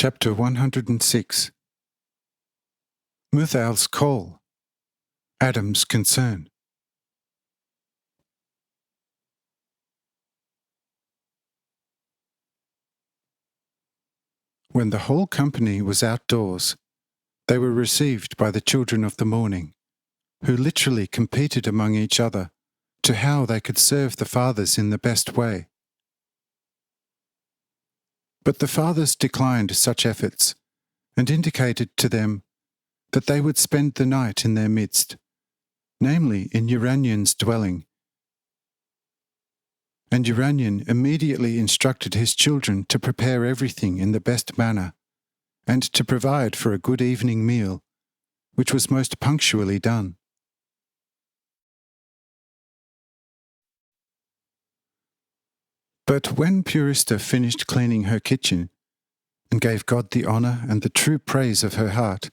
Chapter 106 Muthal's Call, Adam's Concern. When the whole company was outdoors, they were received by the children of the morning, who literally competed among each other to how they could serve the fathers in the best way. But the fathers declined such efforts and indicated to them that they would spend the night in their midst, namely in Jahring's dwelling. And Jahring immediately instructed his children to prepare everything in the best manner, and to provide for a good evening meal, which was most punctually done. But when Purista finished cleaning her kitchen, and gave God the honour and the true praise of her heart,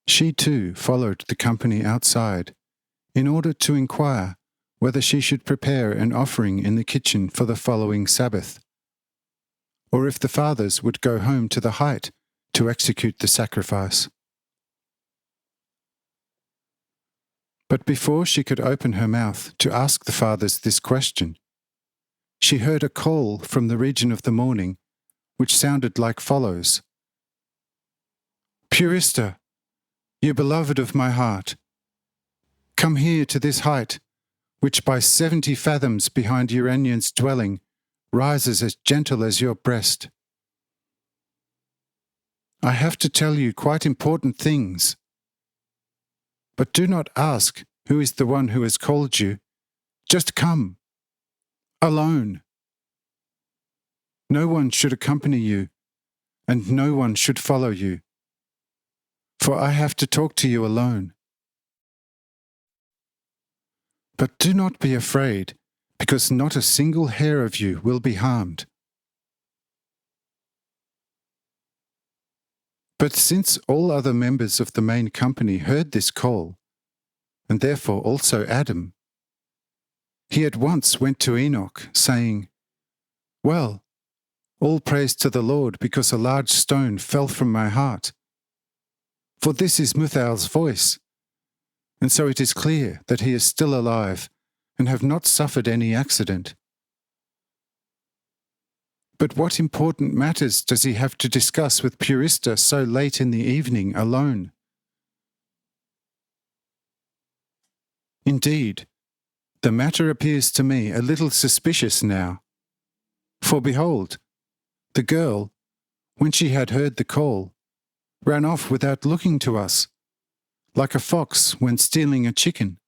she too followed the company outside, in order to inquire whether she should prepare an offering in the kitchen for the following Sabbath, or if the fathers would go home to the height to execute the sacrifice. But before she could open her mouth to ask the fathers this question, she heard a call from the region of the morning, which sounded like follows: "Purista, you beloved of my heart, come here to this height, which by 70 fathoms behind Jahring's dwelling rises as gentle as your breast. I have to tell you quite important things. But do not ask who is the one who has called you. Just come. Alone. No one should accompany you, and no one should follow you. For I have to talk to you alone. But do not be afraid, because not a single hair of you will be harmed." But since all other members of the main company heard this call, and therefore also Adam, he at once went to Hanoch, saying, "Well, all praise to the Lord, because a large stone fell from my heart. For this is Muthal's voice, and so it is clear that he is still alive and have not suffered any accident. But what important matters does he have to discuss with Purista so late in the evening alone? Indeed, the matter appears to me a little suspicious now. For behold, the girl, when she had heard the call, ran off without looking to us, like a fox when stealing a chicken.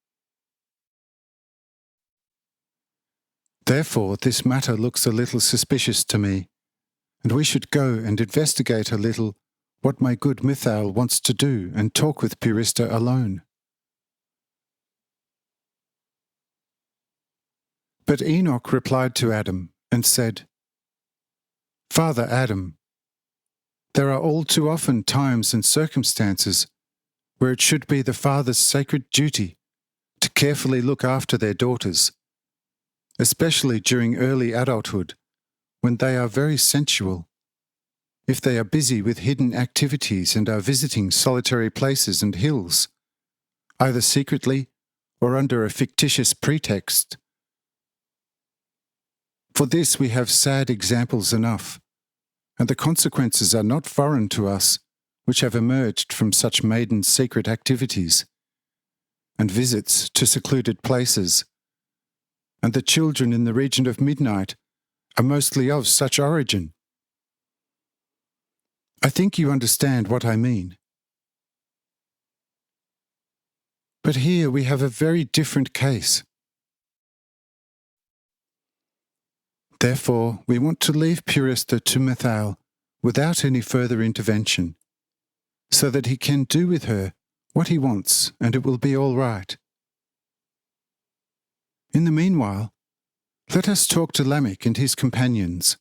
Therefore, this matter looks a little suspicious to me, and we should go and investigate a little what my good Muthal wants to do and talk with Purista alone." But Hanoch replied to Adam and said, "Father Adam, there are all too often times and circumstances where it should be the father's sacred duty to carefully look after their daughters, especially during early adulthood, when they are very sensual, if they are busy with hidden activities and are visiting solitary places and hills, either secretly or under a fictitious pretext. For this we have sad examples enough, and the consequences are not foreign to us, which have emerged from such maiden secret activities, and visits to secluded places, and the children in the region of midnight are mostly of such origin. I think you understand what I mean. But here we have a very different case. Therefore, we want to leave Purista to Muthal without any further intervention, so that he can do with her what he wants, and it will be all right. In the meanwhile, let us talk to Lamech and his companions."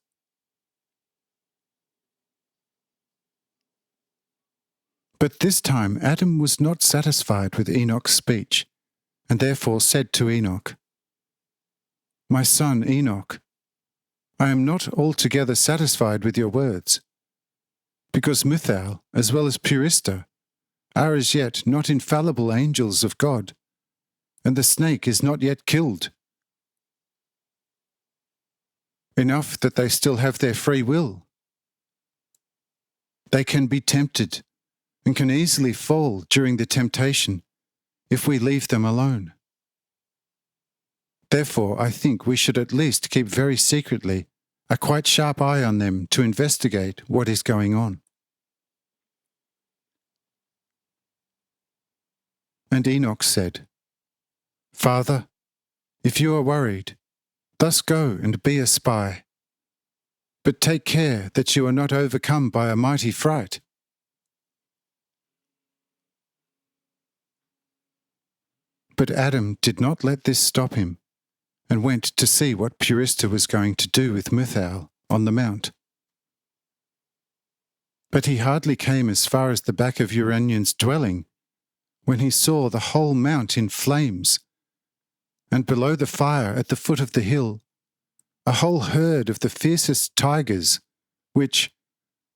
But this time Adam was not satisfied with Hanoch's speech, and therefore said to Hanoch, "My son Hanoch, I am not altogether satisfied with your words. because Mithal, as well as Purista, are as yet not infallible angels of God, and the snake is not yet killed. Enough that they still have their free will. They can be tempted and can easily fall during the temptation if we leave them alone. Therefore, I think we should at least keep very secretly a quite sharp eye on them to investigate what is going on. And Enoch said, Father, if you are worried, thus go and be a spy. But take care that you are not overcome by a mighty fright. But Adam did not let this stop him, and went to see what Purista was going to do with Mithal on the mount. But he hardly came as far as the back of Uranion's dwelling, when he saw the whole mount in flames, and below the fire at the foot of the hill, a whole herd of the fiercest tigers, which,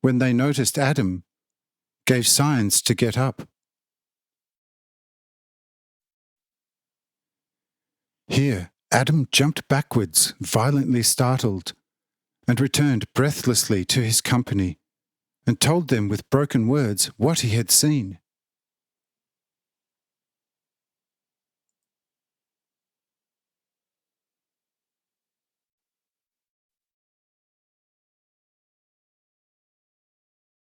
when they noticed Adam, gave signs to get up. Here, Adam jumped backwards, violently startled, and returned breathlessly to his company, and told them with broken words what he had seen.